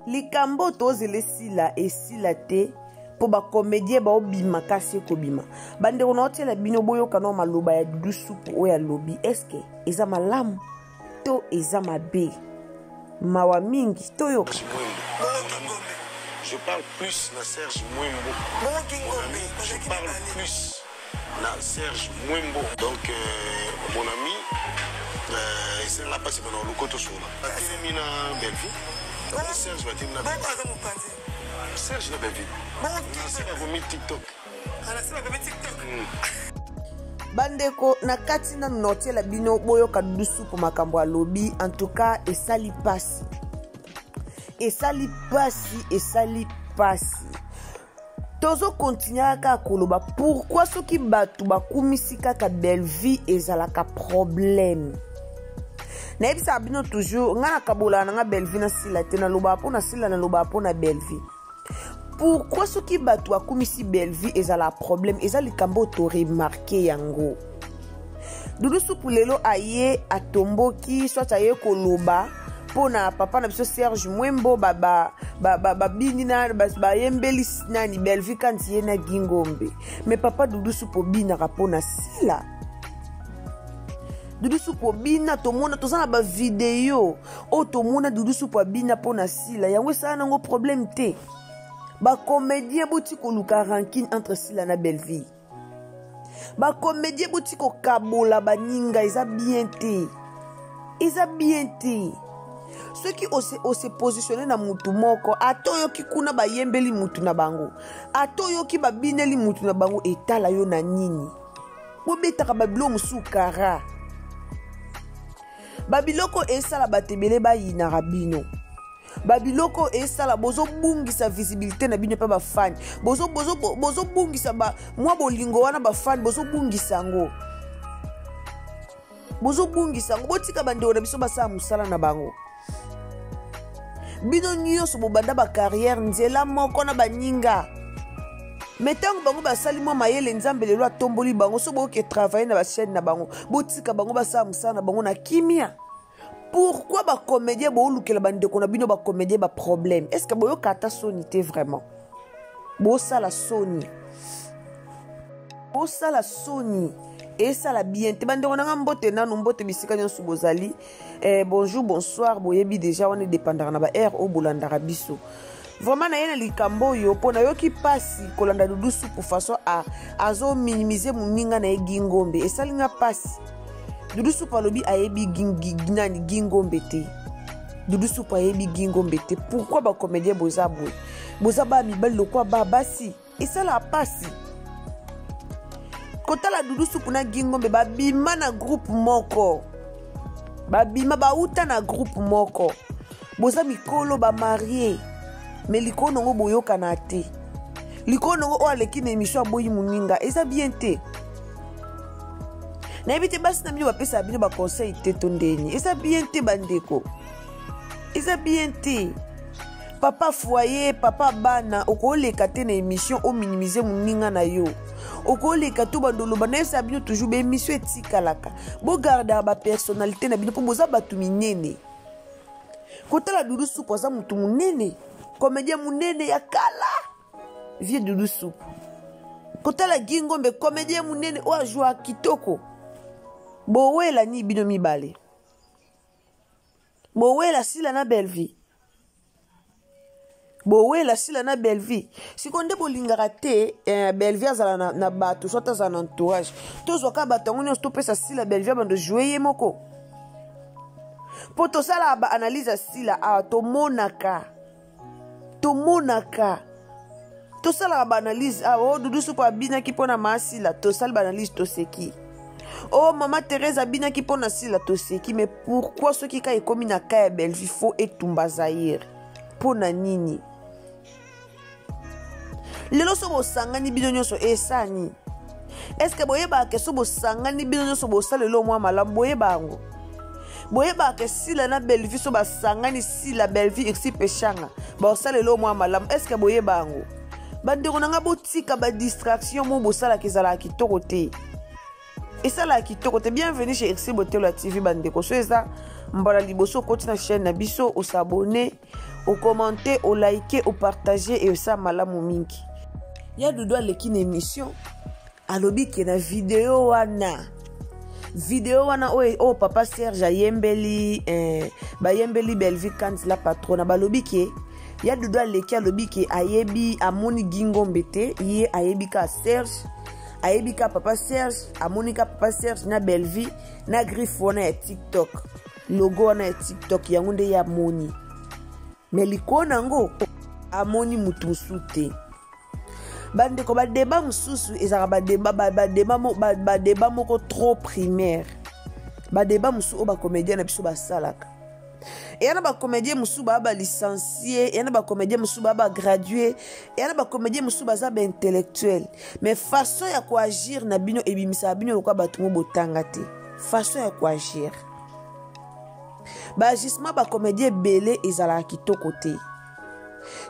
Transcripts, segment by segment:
Likambo tozele sila esila te po ba comédien ba obima kasi kobima bande on otela bino boyo kana maloba ya Doudou Soupe oya lobi eske eza malamu to eza mabe mawa mingi to yoka. Je parle plus na Serge Mwembo. Je parle plus na Serge Mwembo. Donc mon ami c'est là passé pendant le côté sur là. Termina Belleville. Serge va dire na Serge na Belleville. C'est la vomi TikTok. Bandeko na kati na notiela bino boyo ka Doudou Soupe makambo alobi en tout cas esali pasi. Esali pasi. Tozo continuer ka koloba pourquoi soki batu bakumisi kaka Belleville ezalaka problème. Na ebisa bino toujours ngana kabola na Belleville na sila te na loba po na sila na loba po na Belleville. Pourquoi soki batu bakumisi Belleville ezala problème ezali kambo to remarquer yango. Doudou Soupe lelo aye atomboki soit aye koloba pona papa na biso Serge Mwembo baba bini na ba yembeli nani Belleville kanti yena Gingombe mais papa Doudou Soupe bina rapona sila Doudou Soupe bina tomona tozana ba vidéo o tomona Doudou Soupe bina pona sila yango ça nango problème te ba comédien bouti ko luka ranking entre sila na Belleville ba comédien bouti ko kabola baninga eza bien te ceux qui se positionner na mutu moko atoyo ki kuna ba yembeli mutu na bango atoyo ki ba bineli mutu na bango etala yo na nini bobetaka babilo musukara babiloko esala batebele bayina rabino babiloko esala bozo bungisa visibilité na bino pa ba fan bozo bungisa ba mwa bolingo wana ba fan bozo bungisa ngo botika bande na biso basala musala na bango bino nyonso bobanda ba carrière nzela moko na baninga metango bango basali mwa mayele nzambe lelo atomboli bango so boke travailler na ba chaîne na bango botika bango basala musala na bango na kimia. Pourquoi ba comédien bo lukela bande ko na bino ba comédien ba problème est-ce que boyo kata sonité vraiment bo sala soni et ça la bien te bande on a mbote nanu mbote bisika nyon subozali bonjour bonsoir boyebi déjà on est dépendant na ba air au bolandara biso vraiment na yena likambo yo pona yo ki pasi kolanda Doudou Soupe façon à azo minimiser muninga na Gingombe et salinga pasi Doudou Soupe alobi ayebi Gingombe te Doudou Soupe ayebi Gingombe te pourquoi ba comédien boza ba mibali lokwa ba basi et ça la pasi kota la Doudou Soupe na Gingombe ba bima na groupe moko ba bima ba uta na groupe moko boza mikolo ba marié mais likono ngo boyoka na te likono ngo o aleki na émission boyi muninga eza bien te na ebite basi na bino bapesa bino ba conseil te tondeni eza bien te bandeko eza bien te papa foyer papa bana okoleka te na émission o minimiser muninga na yo okoleka to bandolo bana esa bino toujours be émission etikalaka bo garder ba personnalité na bino po boza batu minene kotala Doudou Soupe oza mutu munene comédien munene ya kala vieux Doudou Soupe kotala Gingombe comédien munene o ajua kitoko bowela ni bino mibale bowela sila na Belleville sikonde bolingaka te Belleville azala na bato soit azala na entourage tozwaka bato yango nyonso topesa sila Belleville bando jouer ye moko po tosala ba analyse sila tomonaka tosala ba analyse Doudou Soupe abinaki mpona masila tosala ba analyse toseki Maman Thérèse abinaki mpona sila toseki mais pourquoi soki ka ekomi na ka ya Belleville faut etumba Zaire mpona nini lelo so bosangani bino nyonso esani est-ce que boyeba ke so bosangani bino nyonso bosalelo mwa malamu boyeba ke sila na Belleville so basangani sila Belleville exi pechanga bosalelo mwa malamu est-ce que boyeba ngo bandeko nanga botika ba distraction mo bosala kezala kitoko te. Et ça la kitoko te. Bienvenue chez RC Botelo TV bandeko. So eza mbala liboso koti na chaîne na biso, o s'abonner, o commenter, o liker, o partager et ça malamu mingi. Ya Doudou aleki na émission alobi ke na vidéo wana o papa Serge ayembeli bayembeli Bellevue quand la patrona balobi ke ya Doudou aleki alobi ke ayebi amoni Gingombe te, ye ayebi ka Serge, ayebi ka papa Serge, amoni ka papa Serge na Bellevue na griffe wana ya TikTok, logo wana ya TikTok yango nde ya moni, mais likona ngo amoni mutu sute. Bandeko ba débat mususu ezaka ba débat moko trop primaire. Ba débat musu o ba comédien na biso ba salaka. Et yana ba comédien musu ba licencié, yana ba comédien musu ba gradué, yana ba comédien musu ba za ba intellectuel. Mais façon ya ko agir na bino ebimisa bino lokwa batu mo botanga te. Façon ya ko agir. Ba agissement ba comédien belé ezala kitoko te.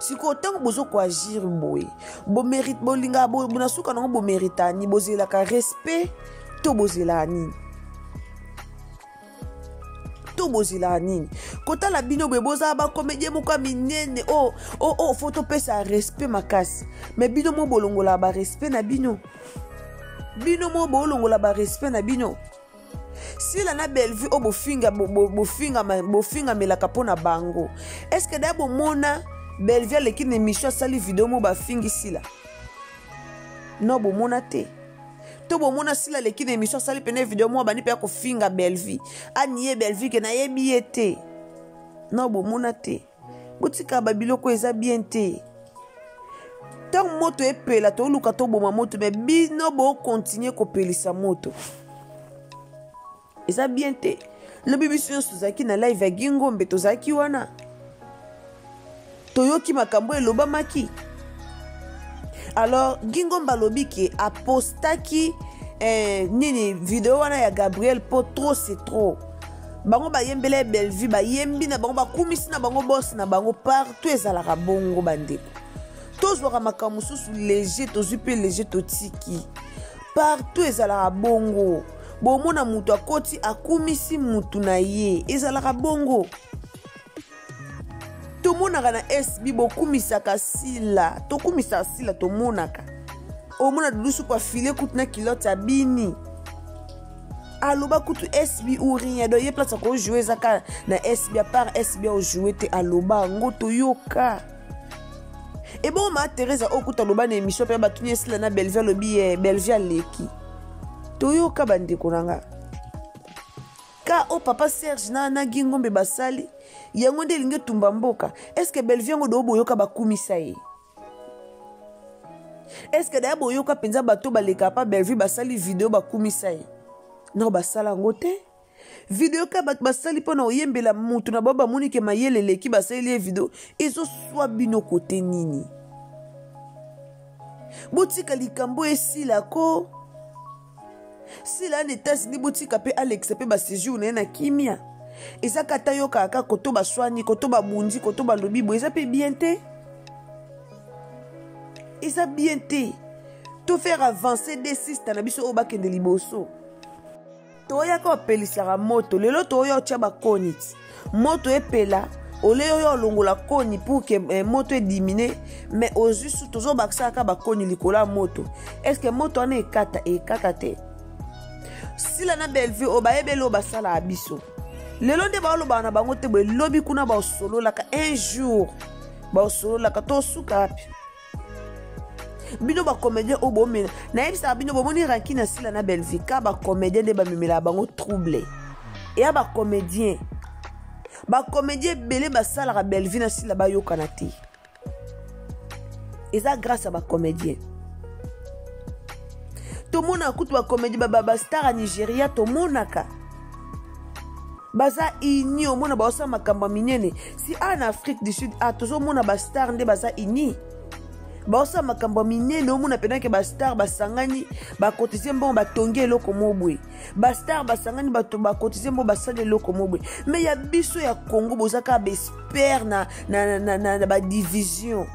Si kotango bozo ko agir boy, bo mérite bolinga bo bonasuka nango bo méritani bozela ka respect to bozela nini. To bozela nini. Kota la bino beboza ba comédien moko minene photo pesa respect makasi. Mais bino mo bolongola ba respect na bino. Bino mo bolongola ba respect na bino. Si la na Bellevue o bofinga melaka pona bango. Est-ce que d'abo mona Bellevue leki na émission sali vidéo mo ba fingi sila? Non bo mona te. To bo mona sila leki na émission sali pene vidéo mo bani pe ko finga Bellevue. Aniye Bellevue ke na yebi ete. Non bo mona te. Botika babiloko eza bien te. Tant moto epela to luka to boma moto mais bino bo continuer ko pelisa moto. Eza bien te. Le bibision suzaki na live ya Gingombe tozaki wana. Toyoki makambo eloba maki. Alors Gingombe alobi ke apostaki nini vidéo wana ya Gabriel po trop c'est trop. Bango ba yembele Bellevue ba yembi na bango ba kumisi na bango boss na bango partout ezalaka bongo bandeko. Tozwaka makambo susu léger tozwi pe léger totiki. Partout ezalaka bongo. Bomona mutu akoti akumisi mutu na ye ezalaka bongo. Tomonaka na SB bokumisaka sila, tokumisa sila tomonaka. Omona dudusu kwa file kutu na kilote ya bini. Aloba kutu SB ou rien do ye place ko jouer zaka na SB à part SB au jouer te aloba ngo toyoka. Et bon ma Teresa okuta loba na émission pe batunie sila na Bellevue lobi Bellevue leki. Toyoka bandeko nanga. Ka o papa Serge na Gingombe basali yango nde linge tumba mboka. Est-ce que Bellevue ngo do boyoka bakumisa ye? Est-ce que da boyoka penza bato baleka pa Bellevue basali vidéo bakumisa ye? Non basala ngote. Vidéo ka basali pona oyembela mutu na baba munike mayele leki basali vidéo ezo swa bino kote nini. Botika likambo esila ko. Si la États-Unis botika pe Alex pe ba séjour na kimia. Eza kata yo kaka koto ba swani, koto ba bundi, koto ba lobi bo eza pe bien te. Eza bien te. To faire avancer des systèmes na biso o bakende liboso. To ya ko pelisara moto, lelo to yo tia ba konit. Moto epela, ole yo longola koni pour que moto est diminué, mais aux juste toujours baksa ka ba koni likola moto. Est-ce que moto ane ekata te? Si la na Bellevue o ba ebelo basala abiso. Lelo nde ba loba na bango te bo lobi kuna ba solo la ka un jour. Ba solo la ka to sukapi. Bino ba comédien o bomena. Na ebisa bino bomoni ranki na sila na Bellevue ka ba comédien de ba memela bango troublé. Et ba comédien. Ba comédien belé basala ka Bellevue na sila ba yokana te. Et ça grâce à ba comédien. Tomona kutu ba comédie ba star à Nigeria tomonaka. Baza ini omona ba osa makamba minene. Si en Afrique du Sud tozo mona ba star nde baza ini. Ba osa makamba minene omona pena ke ba star basangani ba cotiser mbon ba tonge eloko mobwe. Ba star basangani ba to ba cotiser mbon basale eloko mobwe. Mais ya biso ya Congo bozaka ba expert na ba division.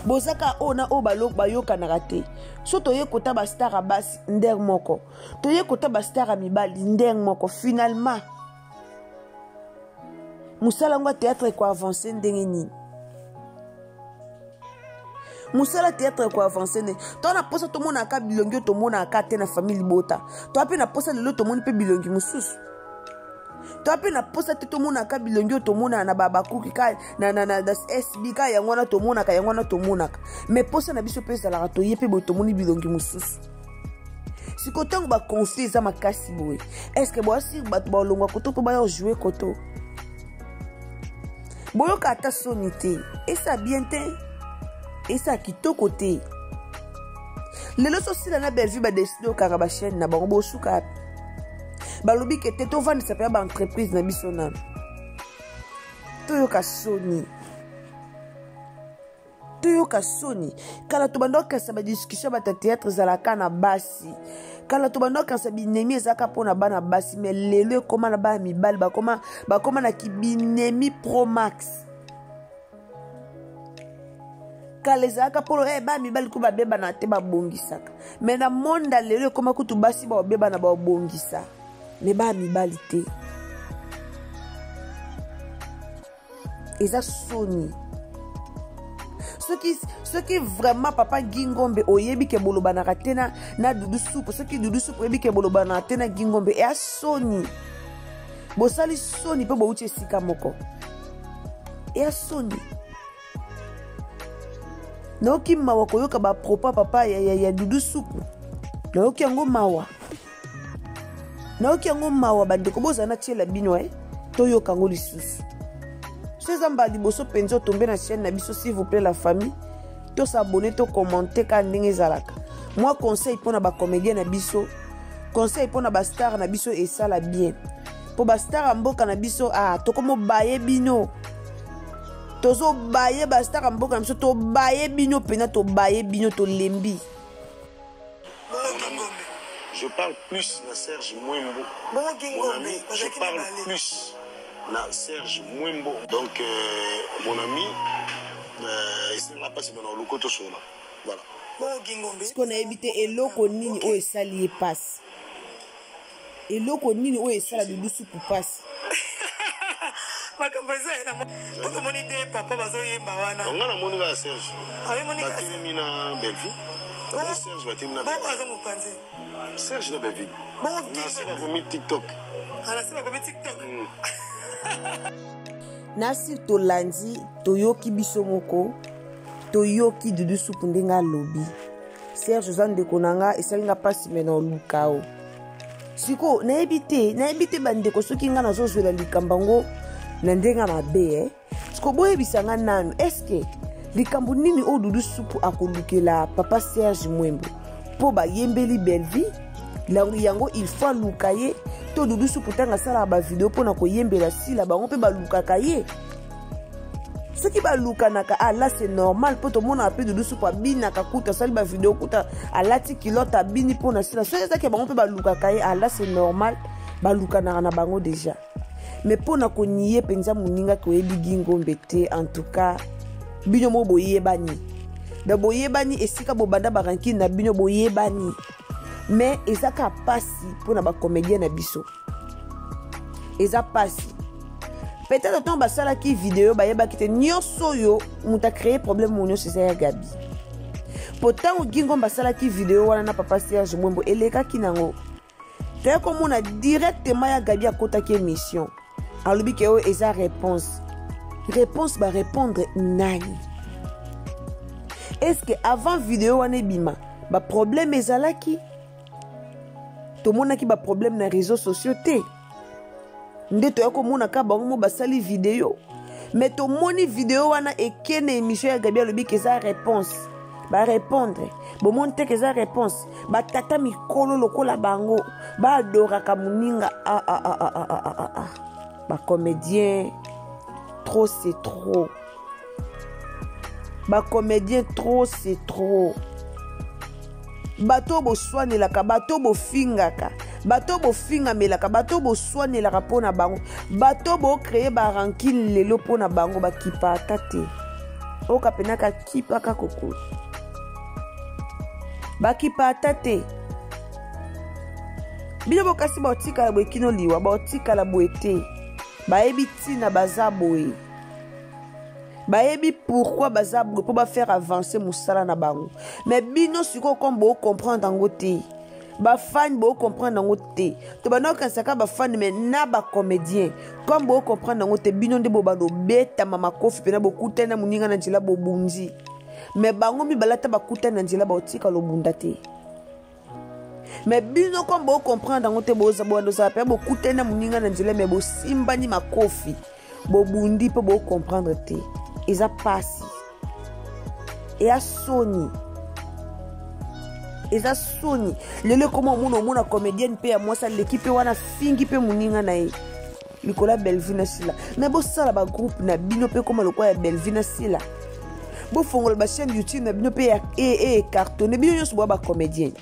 bozaka ona o balok bayoka na rate so toye kota ba star basi ndeng moko toye kota ba star mibali ndeng moko finalement musala ngwa théâtre ko avancer ndenge nini musala théâtre ko avancer ne to na posa to mona ka bilongi to mona ka te na famille bota to ape na posa lelo to moni pe bilongi mususu to ape na posa te to mona ka bilongi to mona na baba kuki ka na SB ka yangwana to mona ka yangwana to mona mais posa na biso pesa la to yepe bo to moni bilongi mususu siko tango ba conflit za makasi boy est-ce que bo asi ba longwa koto to ba yo jouer koto boyo kata sonité et ça bien te et ça kitoko te lelo so sila na Bellevue ba décider o kaka ba chaîne na bango bo suka balobi ke te to vandi sa pe ba entreprise na biso na to yo ka soni kala to bando ka sa ba discussion ba théâtre za la kana basi kala to bando ka sa binemi ezaka pona bana basi mais lelo koma na ba mibali ba koma na kibinemi pro max kala ezaka polo ba mibali ko ba beba na te ba bongisaka mais na monda lelo koma kutu basi ba beba na ba bongisa mais ba mibali te eza soni ce qui vraiment papa Gingombe oyebi ke boloba na katena na Dudu Soupe ce qui Dudu Soupe oyebi ke boloba na katena Gingombe e a soni bosali soni pe bo uche sika moko e a soni noki mawa koyoka ba propa papa ya Dudu Soupe noki yango mawa bandeko bozana tiela bino toyoka ngo lisusu Sezamba liboso penzo tomber na chaîne na biso s'il vous plaît la famille to s'abonner to commenter ka ndenge zalaka moi conseil pona ba comédien na biso conseil pona ba star na biso et ça la bien po ba star mboka na biso to komo baye bino tozo baye ba star mboka na biso to baye bino pena to baye bino to lembi je parle plus na Serge Mwembo mon ami je parle plus na Serge Mwembo donc mon ami c'est là passe maintenant le koto sola voilà ce qu'on a évité eloko nini o esali passe eloko nini o esala Dudu Soupe passe makambaza na poto moni de papa bazo yemba wana on a moni ga Serge ayi moni ka mina Bellevue Serge va timina bon bazo mupanze Serge na Bellevue bon c'est pas comme TikTok c'est pas comme TikTok nasi tolandi toyoki biso moko toyoki Dudu Soupe ndenga lobi Serge zande konanga esalinga pasi mena olukao siko nayebi te bandeko soki nga nazozwela likambango na ndenga mabe siko boyebisanga nanu eske likambo nini o Dudu Soupe akolukela papa Serge Mwembo po bayembeli Bellevue yango il faut luka ye to Dudu Soupe tanga sala ba video pona koyembela sila bango pe balukaka ye soki balukanaka là c'est normal po to mona pe Dudu Soupe abinaka kuta sali ba video kuta alati kilota bini pona sila so ezaki bango pe balukaka ye là c'est normal balukanaka na bango déjà mais pona koniye penza muninga ko yebi Gingombe te en tout cas bino mo boyebani da boyebani esika bobanda baranki na bino boyebani mais ezaka pasi pona ba comédien na biso eza pasi peut-être ton basala ki vidéo ba yeba kite nyonso yo muta créer problème monyo c'est ça Gabi pourtant Gingombe basala ki vidéo wana na papa Serge Mwembo eleka kinango te ko mona directement ya Gabi akota ki émission alobi ke o eza réponse ba répondre nani est-ce que avant vidéo wana bima ba problème ezalaki to mona ki ba problème na réseaux sociaux te nde to yako mona ka bango mo basali vidéo mais to moni vidéo wana ekene émission ya Gabi alobi ke eza réponse ba répondre bo monte ke eza réponse ba tata mikolo lokola bango ba adoraka muninga ba comédien trop c'est trop ba comédien trop c'est trop bato bo soanelaka bato bo fingaka bato bo fingamelaka bato bo soanelaka pona bango bato bo créer ba rancune lelo pona bango ba kipa tate oka penaka kipa kakokolo bakipa ata te bino bokasi baotikala boye kino liwa baotikala boye te bayebi ntina baza boye bayebi pourquoi baza boye mpo bafaire avancer mosala na bango mais bino sikoyo comme boocomprendre yango te bafani boocomprendre yango te to banaokanisaka bafani mais na bacomédien comme boocomprendre yango te bino nde bobanda obetama makofi mpena bokutani na moninga na nzela bobundi mais bango mibala ata bakutani na nzela baotikala obunda te mais bino comme boocomprendre yango te bobanda ozala mpe bokutani na moninga na nzela mais bosimbani makofi bobundi mpo boocomprendre te eza pasi eya soni eza soni lelo koma omona comédienne mpe ya mwasi aleki mpe wana fingi mpe moninga na ye likolo ya Bellevue na Sila mais bosala bagroupe na bino mpe koma lokola ya Bellevue na Sila bofongola bachaîne YouTube na bino mpe ya ecartonne bino nyonso boya bacomédien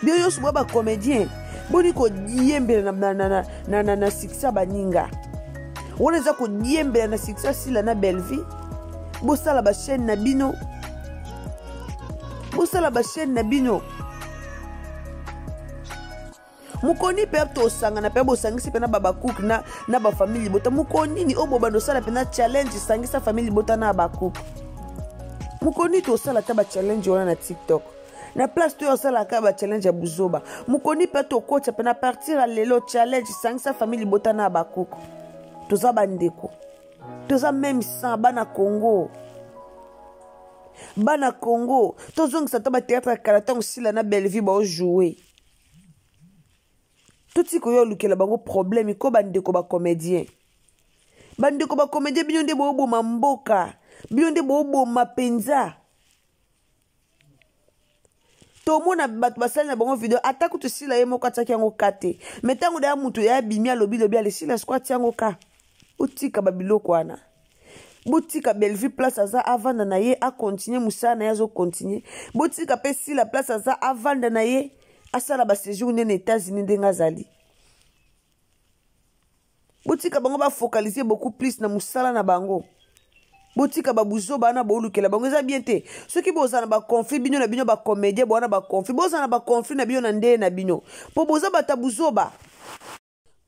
bino nyonso boya bacomédien boni kodiembela na succès baninga wana eza kodiembela na succès Sila na Bellevue bosala bachaîne na bino bosala bachaîne na bino mukoni mpe tosangana mpe bosangisi mpe na babakuki na bafamille libota mukoni nini oyo bobanda osala mpe na challenge sangisa famille libota na bakuki mukoni tosala ta bachallenge wana na TikTok na place to osalaka bachallenge ya buzoba mukoni mpe tokotya mpe na partir ya lelo challenge sangisa famille libota na bakuki toza bandeko toza même sang bana Congo tozongisa ta bateatre ya kala ntango Sila na Bellevue baojoue toti koyo olukela bango problème ko bandeko bacomédien bino nde booboma mboka bino nde booboma mpenza tomona bato basali na bango video ata kutu Sila ye moko atiaki yango ka te me ntango daya mutu ya bimi alobi ale Sila siko ati yango ka otika babiloko wana botika Bellevue place aza avanda na ye akontinue mosala na ye azokontinue botika mpe Sila place aza avanda na ye asala baséjour nde na États-Unis ndenge azali botika bango bafocaliser beaucoup plus na mosala na bango botika babuzoba wana boolukela bango eza bien te soki bozala na baconflit bino na bino bacomédien bowana baconflit bozala na baconflit na bino na ndeye na bino mpo boza bato ya buzoba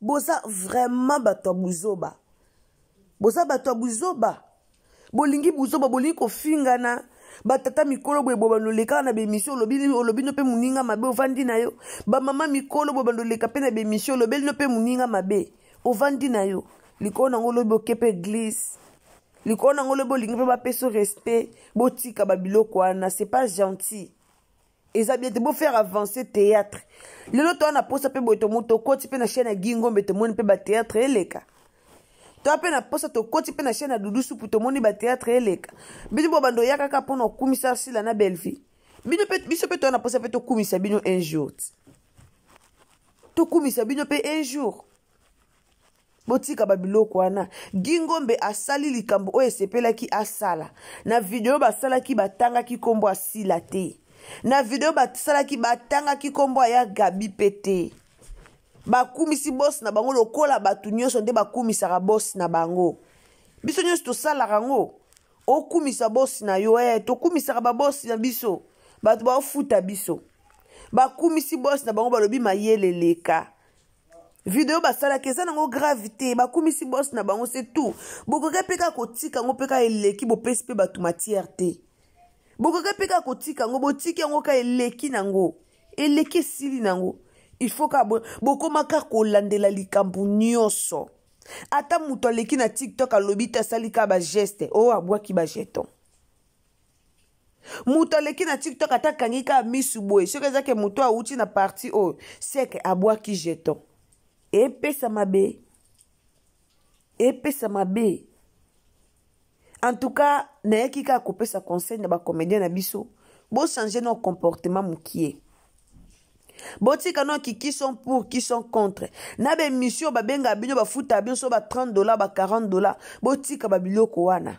boza vraiment bato ya buzoba boza bato ya buzoba bolingi buzoba bolingi kofingana batata mikolo boye bobandoleka na bemission olobi no mpe moninga mabe ovandi na yo bamama mikolo bobandoleka mpe na bemission olobeli no mpe moninga mabe ovandi na yo likolo nango olobi okepe église likolo nango olobi olingi mpe bapeso respect botika babiloko wana c'est pas gentil eza bien te bofaire avancer théâtre lelo to wana posa mpe boye tokoti mpe na chaîne ya Gingombe tomoni mpe batéâtre eleka to ape na posa tokoti mpe na chaîne ya Dudu Supu tomoni batéâtre eleka bino bobando ya kaka mpona okumisa Sila na Bellevue biso mpe to na posa mpe tokumisa bino un jour tokumisa bino mpe un jour botika babiloko wana Gingombe asali likambo oyo esepelaki asala na video basalaki batangaki kombo ya Sila te na video basalaki batangaki kombo ya Gabi pete bakumisi boss na bango lokola batu nyonso nde bakumisaka boss na bango biso nyonso tosalaka yango okumisa boss na yo tokumisaka baboss na biso bato baofuta biso bakumisi boss na bango balobi mayele leka video basalaki eza nango gravité bakumisi boss na bango c'est tout bokoka peka kotika yango peka eleki bopesi mpe bato matière te bokoka peka kotika yango botiki yango ka eleki nango eleki esili nango il faut ka bokomaka kolandela likambo nyonso ata mutu aleki na TikTok alobi te asali ka bageste oyo abwaki bajeton mutu aleki na TikTok ata akangi ka misu boye soki ezake mutu awuti na parti oyo seke abwaki jeton epesa mabe en tout cas nayaki ka kopesa conseil na bacomédien na biso bochanger no comportement mokie botika no qui sont pour qui sont contre na be mission babenga bino bafuta bino so ba $30 ba $40 botika babiloko wana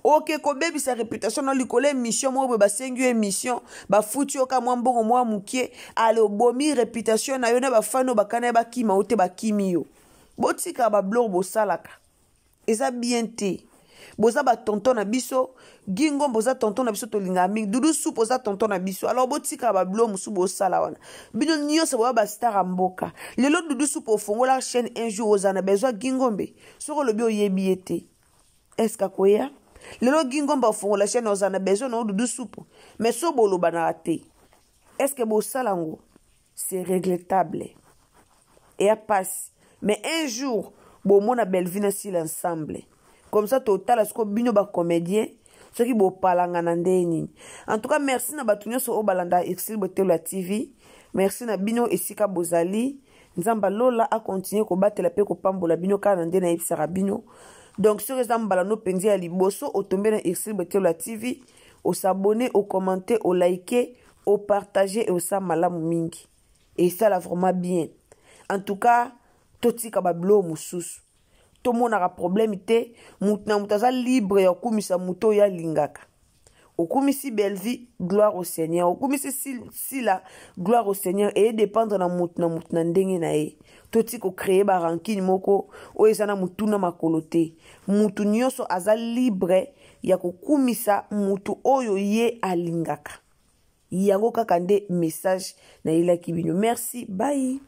ok kobebisa réputation na likole mission mo basengi émission bafuti oka mwa mbongo mwa mukie ale obomi réputation na yo na bafano bakana bakima ote bakimi yo botika ba blog bosalaka eza bien te boza ba tonton na biso, Gingo boza tonton na biso tolinga mingi, Doudou Soup boza tonton na biso. Alors botika ba bilo musu bo sala wana. Bino nyonso boza ba star mboka. Lelo Doudou Soup ofongola chaîne un jour ozana besoin Gingombe. Soko lobi oyebi ete. Est-ce qu'akoya? Lelo Gingombe ofongola chaîne ozana besoin na Doudou Soup. Mais so boloba na raté. Est-ce que bo salango? C'est regrettable. Et à passe. Mais un jour, bon mon a Belleville si l'ensemble. Comme ça total ce que bino ba comédien, ce qui bo palanga na ndeni. En tout cas merci na batunyo so obalanda Exil Botelo TV. Merci na bino esika bozali. Nzamba lola a continuer ko batela pe ko pambola bino kana ndena ebisara bino. Donc sur ezamba no penzi ya liboso otombe na Exil Botelo TV, au s'abonner, au commenter, au liker, au partager et au sa malamu mingi. Et ça là vraiment bien. En tout cas, totika bablo mususu. To monaka problème te, mutna mutaza libre ya kumisa muto ya lingaka. Okumisi Belleville, gloire au Seigneur. Okumisi sila, gloire au Seigneur. Et dépendre na mutna ndenge na e. Totiko créer ba rankini moko, o ezana mutuna makolote. Mutu nyoso aza libre ya kukumisa mutu oyo ye alingaka. Yango kaka nde message na ila kibino. Merci, bye.